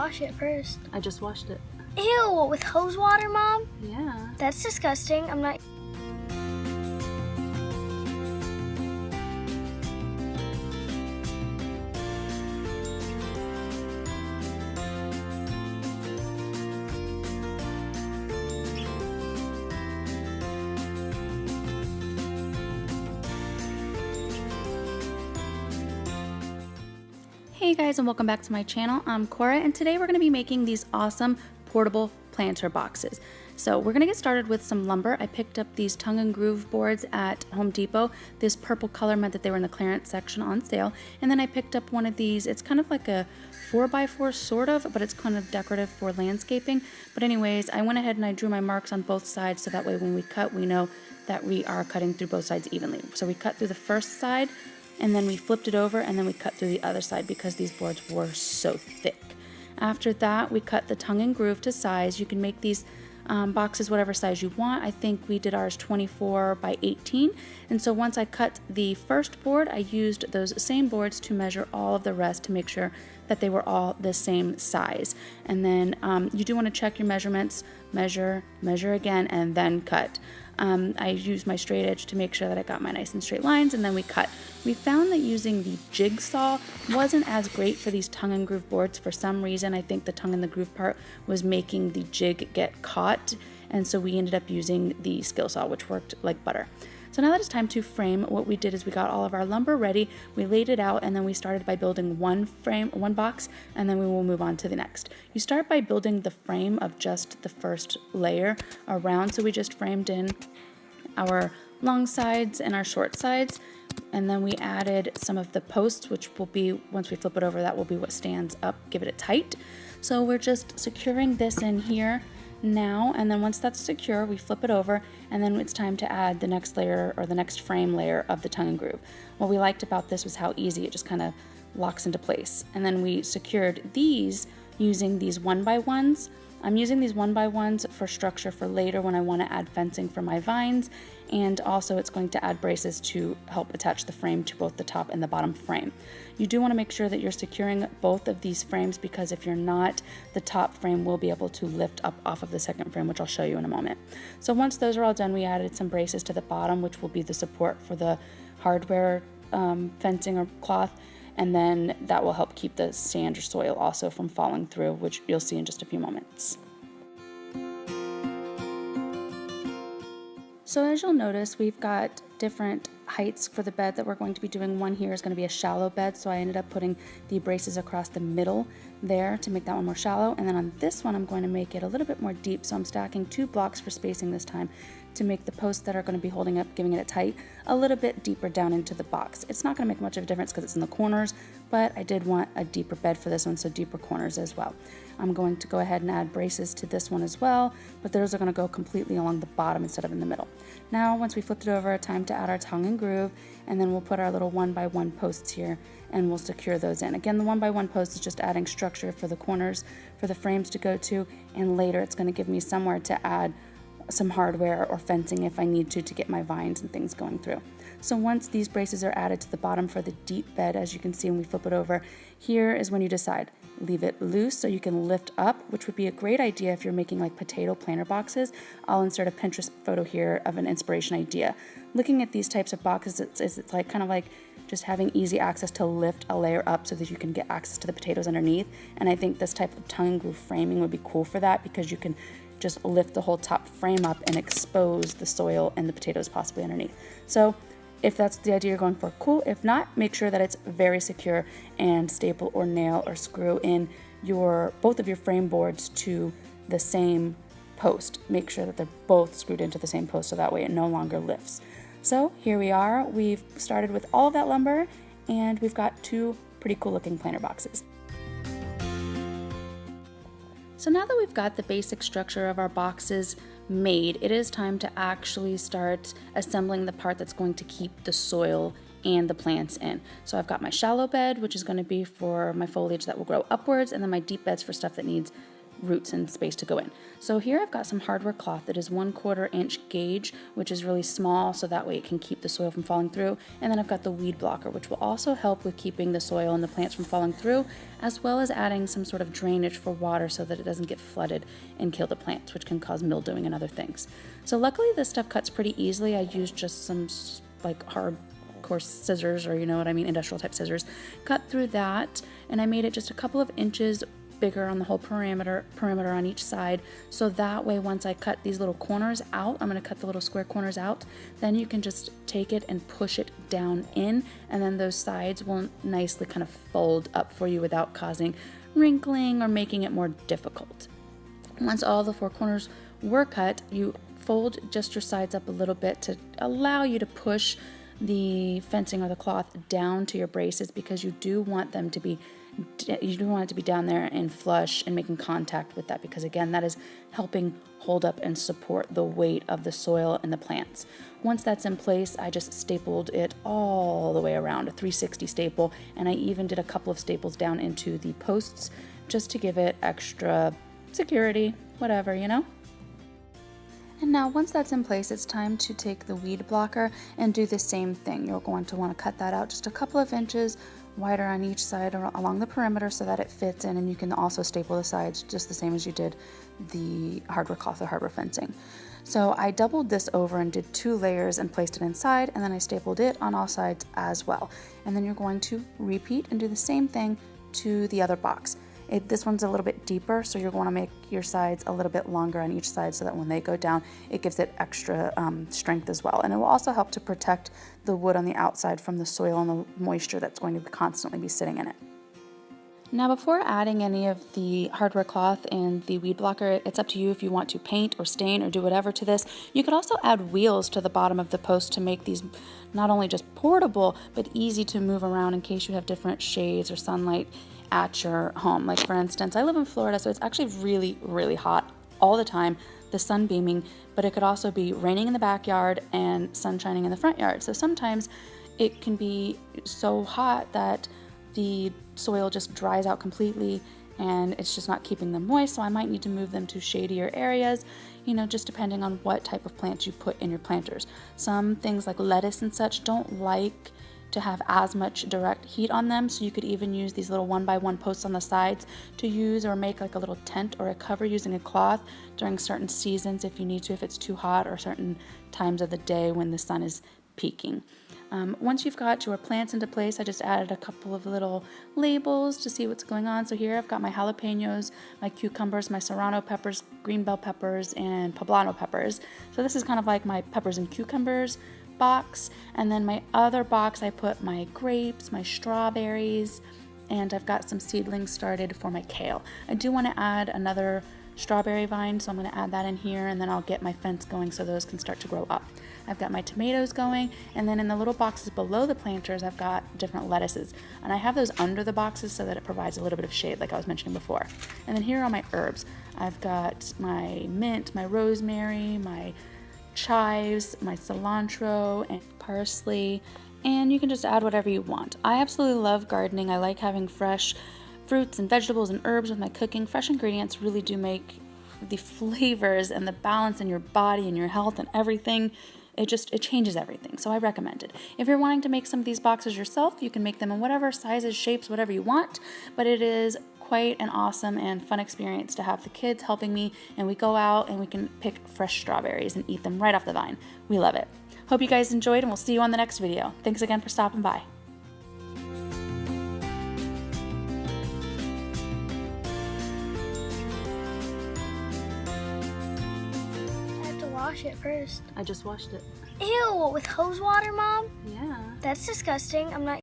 wash it first. I just washed it. Ew, with hose water, Mom? Yeah. That's disgusting. I'm not... Hey guys, and welcome back to my channel. I'm Cora, and today we're going to be making these awesome portable planter boxes. So we're going to get started with some lumber. I picked up these tongue and groove boards at Home Depot. This purple color meant that they were in the clearance section on sale. And then I picked up one of these. It's kind of like a 4x4 sort of, but it's kind of decorative for landscaping. But anyways, I went ahead and I drew my marks on both sides so that way when we cut, we know that we are cutting through both sides evenly. So we cut through the first side, and then we flipped it over, and then we cut through the other side because these boards were so thick. After that, we cut the tongue and groove to size. You can make these boxes whatever size you want. I think we did ours 24 by 18. And so once I cut the first board, I used those same boards to measure all of the rest to make sure that they were all the same size. And then you do want to check your measurements, measure again, and then cut. I used my straight edge to make sure that I got my nice and straight lines, and then we cut. We found that using the jigsaw wasn't as great for these tongue and groove boards. For some reason, I think the tongue and the groove part was making the jig get caught, and so we ended up using the skill saw, which worked like butter. So now that it's time to frame, what we did is we got all of our lumber ready, we laid it out, and then we started by building one box, and then we will move on to the next. You start by building the frame of just the first layer around, so we just framed in our long sides and our short sides, and then we added some of the posts, which will be, once we flip it over, that will be what stands up, give it a tight. So we're just securing this in here now, and then once that's secure, we flip it over, and then it's time to add the next layer, or the next frame layer of the tongue and groove. What we liked about this was how easy it just kind of locks into place. And then we secured these using these 1x1s. I'm using these 1x1s for structure for later when I want to add fencing for my vines, and also it's going to add braces to help attach the frame to both the top and the bottom frame. You do want to make sure that you're securing both of these frames, because if you're not, the top frame will be able to lift up off of the second frame, which I'll show you in a moment. So once those are all done, we added some braces to the bottom, which will be the support for the hardware fencing or cloth, and then that will help keep the sand or soil also from falling through, which you'll see in just a few moments. So as you'll notice, we've got different heights for the bed that we're going to be doing. One here is going to be a shallow bed, so I ended up putting the braces across the middle there to make that one more shallow. And then on this one, I'm going to make it a little bit more deep, so I'm stacking 2 blocks for spacing this time to make the posts that are going to be holding up, giving it a tight, a little bit deeper down into the box. It's not going to make much of a difference because it's in the corners, but I did want a deeper bed for this one, so deeper corners as well. I'm going to go ahead and add braces to this one as well, but those are going to go completely along the bottom instead of in the middle. Now, once we flipped it over, time to add our tongue and groove, and then we'll put our little 1x1 posts here, and we'll secure those in. Again, the 1x1 post is just adding structure for the corners, for the frames to go to, and later it's going to give me somewhere to add some hardware or fencing if I need to get my vines and things going through. So once these braces are added to the bottom for the deep bed, as you can see when we flip it over, here is when you decide. Leave it loose so you can lift up, which would be a great idea if you're making like potato planter boxes. I'll insert a Pinterest photo here of an inspiration idea. Looking at these types of boxes, it's like kind of like just having easy access to lift a layer up so that you can get access to the potatoes underneath. And I think this type of tongue and groove framing would be cool for that, because you can just lift the whole top frame up and expose the soil and the potatoes possibly underneath. So if that's the idea you're going for, cool. If not, make sure that it's very secure and staple or nail or screw in both of your frame boards to the same post. Make sure that they're both screwed into the same post so that way it no longer lifts. So here we are. We've started with all of that lumber, and we've got 2 pretty cool looking planter boxes. So now that we've got the basic structure of our boxes made, it is time to actually start assembling the part that's going to keep the soil and the plants in. So I've got my shallow bed, which is going to be for my foliage that will grow upwards, and then my deep beds for stuff that needs roots and space to go in. So here I've got some hardware cloth that is 1/4 inch gauge, which is really small, so that way it can keep the soil from falling through. And then I've got the weed blocker, which will also help with keeping the soil and the plants from falling through, as well as adding some sort of drainage for water so that it doesn't get flooded and kill the plants, which can cause mildewing and other things. So luckily this stuff cuts pretty easily. I used just some like hard course scissors, or you know what I mean, industrial type scissors, cut through that, and I made it just a couple of inches bigger on the whole perimeter on each side, so that way once I cut these little corners out, I'm going to cut the little square corners out, then you can just take it and push it down in, and then those sides will nicely kind of fold up for you without causing wrinkling or making it more difficult. Once all the 4 corners were cut, you fold just your sides up a little bit to allow you to push the fencing or the cloth down to your braces, because you do want it to be down there and flush and making contact with that, because again, that is helping hold up and support the weight of the soil and the plants. Once that's in place, I just stapled it all the way around, a 360 staple, and I even did a couple of staples down into the posts just to give it extra security, whatever, you know? And now once that's in place, it's time to take the weed blocker and do the same thing. You're going to want to cut that out just a couple of inches wider on each side along the perimeter so that it fits in, and you can also staple the sides just the same as you did the hardware cloth or hardware fencing. So I doubled this over and did 2 layers and placed it inside, and then I stapled it on all sides as well. And then you're going to repeat and do the same thing to the other box. This one's a little bit deeper, so you're going to make your sides a little bit longer on each side so that when they go down, it gives it extra strength as well. And it will also help to protect the wood on the outside from the soil and the moisture that's going to constantly be sitting in it. Now before adding any of the hardware cloth and the weed blocker, it's up to you if you want to paint or stain or do whatever to this. You could also add wheels to the bottom of the post to make these not only just portable, but easy to move around in case you have different shades or sunlight at your home. Like for instance, I live in Florida, so it's actually really, really hot all the time, the sun beaming, but it could also be raining in the backyard and sun shining in the front yard. So sometimes it can be so hot that the soil just dries out completely and it's just not keeping them moist, so I might need to move them to shadier areas, you know, just depending on what type of plants you put in your planters. Some things like lettuce and such don't like to have as much direct heat on them, so you could even use these little 1x1 posts on the sides to use or make like a little tent or a cover using a cloth during certain seasons if you need to, if it's too hot, or certain times of the day when the sun is peaking. Once you've got your plants into place, I just added a couple of little labels to see what's going on. So here I've got my jalapenos, my cucumbers, my serrano peppers, green bell peppers, and poblano peppers. So this is kind of like my peppers and cucumbers box. And then my other box, I put my grapes, my strawberries, and I've got some seedlings started for my kale. I do want to add another strawberry vine, so I'm going to add that in here, and then I'll get my fence going so those can start to grow up. I've got my tomatoes going, and then in the little boxes below the planters I've got different lettuces, and I have those under the boxes so that it provides a little bit of shade like I was mentioning before. And then here are my herbs. I've got my mint, my rosemary, my chives, my cilantro, and parsley, and you can just add whatever you want. I absolutely love gardening. I like having fresh fruits and vegetables and herbs with my cooking. Fresh ingredients really do make the flavors and the balance in your body and your health and everything. It changes everything, so I recommend it. If you're wanting to make some of these boxes yourself, you can make them in whatever sizes, shapes, whatever you want, but it is quite an awesome and fun experience to have the kids helping me, and we go out and we can pick fresh strawberries and eat them right off the vine. We love it. Hope you guys enjoyed, and we'll see you on the next video. Thanks again for stopping by. I have to wash it first. I just washed it. Ew, with hose water, Mom? Yeah. That's disgusting. I'm not